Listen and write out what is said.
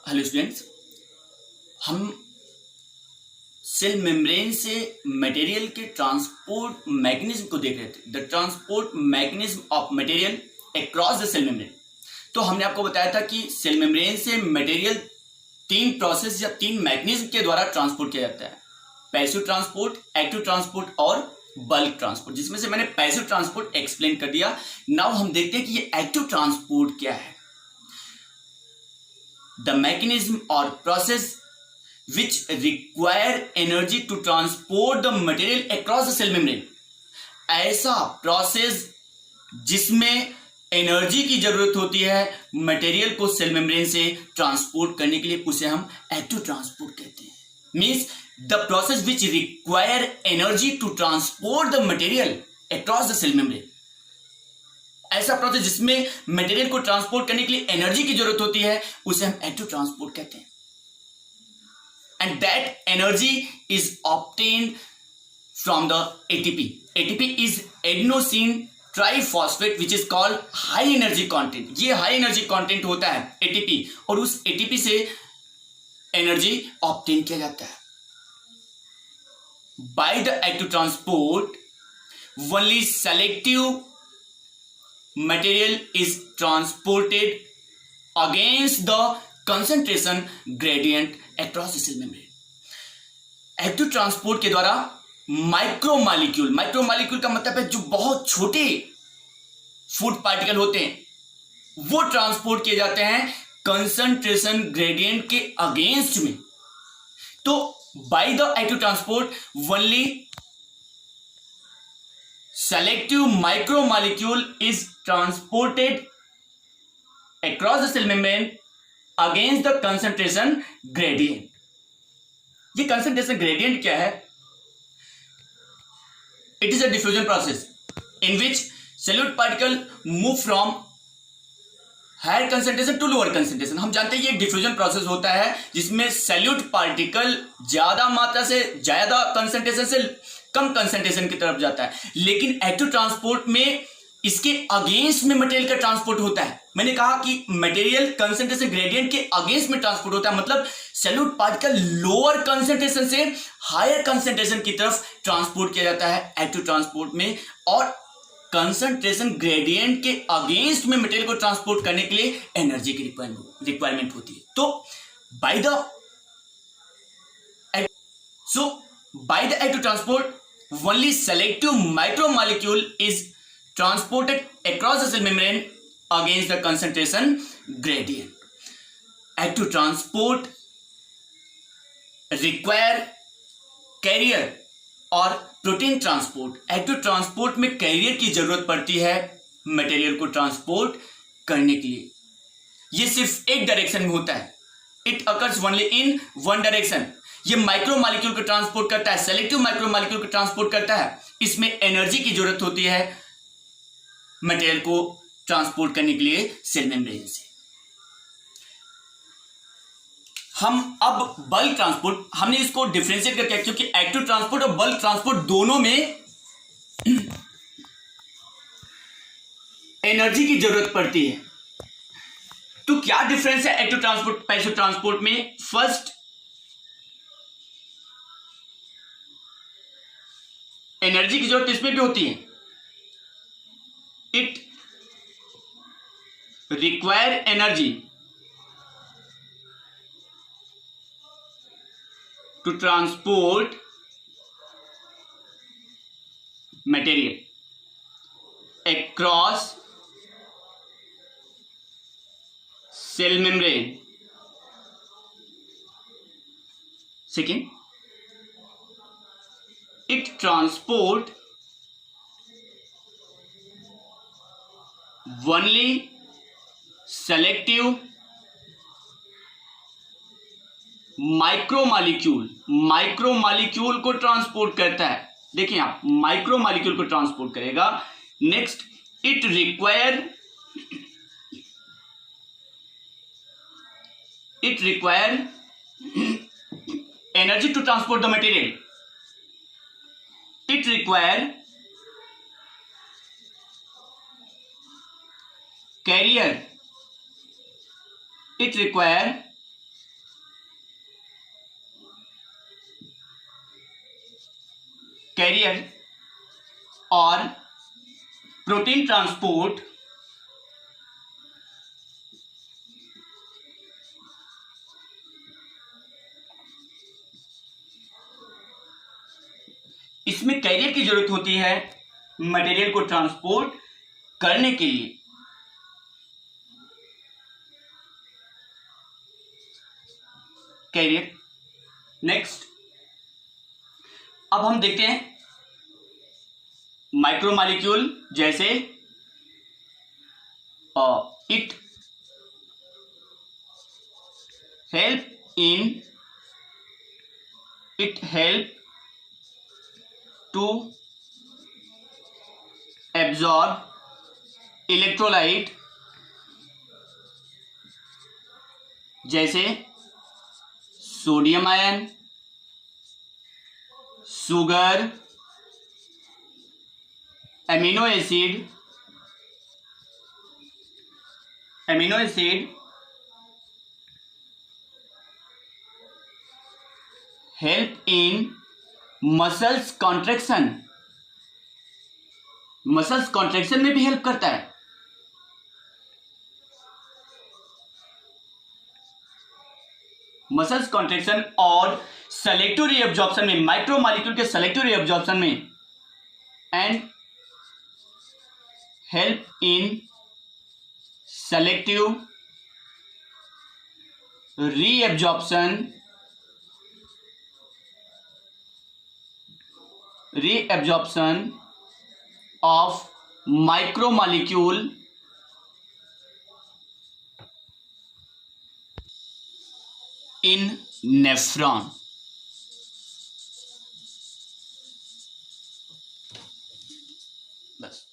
Hello students, हम cell membrane से material के ट्रांसपोर्ट मैकेनिज्म को देख रहे थे। The transport mechanism of material across the cell membrane. तो हमने आपको बताया था कि सेल मेम्ब्रेन से मटेरियल तीन प्रोसेस या तीन मैकेनिज्म के द्वारा ट्रांसपोर्ट किया जाता है: पैसिव ट्रांसपोर्ट, एक्टिव ट्रांसपोर्ट और बल्क ट्रांसपोर्ट, जिसमें से मैंने पैसिव ट्रांसपोर्ट एक्सप्लेन कर दिया। नाउ हम देखते हैं कि ये एक्टिव ट्रांसपोर्ट क्या है। The mechanism or process which require energy to transport the material across the cell membrane। ऐसा प्रोसेस जिसमें एनर्जी की जरूरत होती है मटेरियल को सेल मेम्ब्रेन से ट्रांसपोर्ट करने के लिए, उसे हम एक्टिव ट्रांसपोर्ट कहते हैं। Means the process which require energy to transport the material across the cell membrane. ऐसा प्रोसेस जिसमें मटेरियल को ट्रांसपोर्ट करने के लिए एनर्जी की जरूरत होती है, उसे हम एक्टिव ट्रांसपोर्ट कहते हैं। And that energy is obtained from the ATP. ATP is adenosine triphosphate which is called high energy content. ये हाई एनर्जी कंटेंट होता है एटीपी, और उस एटीपी से एनर्जी ऑब्टेन किया जाता है। Bye the active transport only selective material is transported against the concentration gradient across the cell membrane। Active transport के द्वारा माइक्रोमॉलिक्यूल का मतलब है जो बहुत छोटे फूड पार्टिकल होते हैं, वो ट्रांसपोर्ट किए जाते हैं कंसंट्रेशन ग्रेडियंट के अगेंस्ट में। तो by the active transport only selective micromolecule is transported across the cell membrane against the concentration gradient। ये concentration gradient क्या है? It is a diffusion process in which solute particle move from higher concentration to lower concentration. हम जानते हैं ये diffusion process होता है जिसमें सैल्यूट पार्टिकल ज्यादा मात्रा से ज्यादा कंसेंट्रेशन से कम कंसेंट्रेशन की तरफ जाता है, लेकिन एक्टिव ट्रांसपोर्ट में इसके अगेंस्ट में मटेरियल का ट्रांसपोर्ट होता है। मैंने कहा कि मटेरियल कंसेंट्रेशन ग्रेडियंट के अगेंस्ट में ट्रांसपोर्ट होता है, मतलब सैल्यूट पार्टिकल लोअर कंसेंट्रेशन से हायर कंसेंट्रेशन की तरफ ट्रांसपोर्ट किया जाता है एक्टिव ट्रांसपोर्ट में, और कंसंट्रेशन ग्रेडियंट के अगेंस्ट में मटेरियल को ट्रांसपोर्ट करने के लिए एनर्जी की रिक्वायरमेंट होती है। तो by the active transport only selective micromolecule is transported across the cell membrane against the concentration gradient. Active transport require carrier और प्रोटीन ट्रांसपोर्ट। एक्टिव ट्रांसपोर्ट में कैरियर की जरूरत पड़ती है मटेरियल को ट्रांसपोर्ट करने के लिए। ये सिर्फ एक डायरेक्शन में होता है, it occurs only in one direction. ये माइक्रोमॉलिक्यूल को ट्रांसपोर्ट करता है, सेलेक्टिव माइक्रोमॉलिक्यूल को ट्रांसपोर्ट करता है। इसमें एनर्जी की जरूरत होती है मटेरियल को ट्रांसपोर्ट करने के लिए सेल मेम्ब्रेन से। हम अब बल्क ट्रांसपोर्ट, हमने इसको डिफरेंशिएट करके, क्योंकि एक्टिव ट्रांसपोर्ट और बल्क ट्रांसपोर्ट दोनों में एनर्जी की जरूरत पड़ती है। तो क्या डिफरेंस है एक्टिव ट्रांसपोर्ट पैसिव ट्रांसपोर्ट में? फर्स्ट, एनर्जी की जरूरत इसमें भी होती है। It require energy to transport material across cell membrane। Second, it transport only selective माइक्रोमॉलिक्यूल को ट्रांसपोर्ट करता है। देखिए आप, माइक्रोमॉलिक्यूल को ट्रांसपोर्ट करेगा। Next, it require energy to transport the material. It require carrier, it require carrier और प्रोटीन ट्रांसपोर्ट इसमें carrier की जरूरत होती है मटेरियल को ट्रांसपोर्ट करने के लिए। कैरियर। नेक्स्ट, अब हम देखते हैं माइक्रोमॉलिक्यूल, जैसे it help to absorb electrolyte, जैसे sodium ion, sugar, amino acid help in muscles contraction, muscles contraction में भी हेल्प करता है। मसल्स कॉन्ट्रैक्शन और सेलेक्टिव रीअब्जॉर्प्शन में, माइक्रोमॉलिक्यूल के सेलेक्टिव रीअब्जॉर्प्शन में, and help in selective reabsorption of micromolecule in nephron। बस।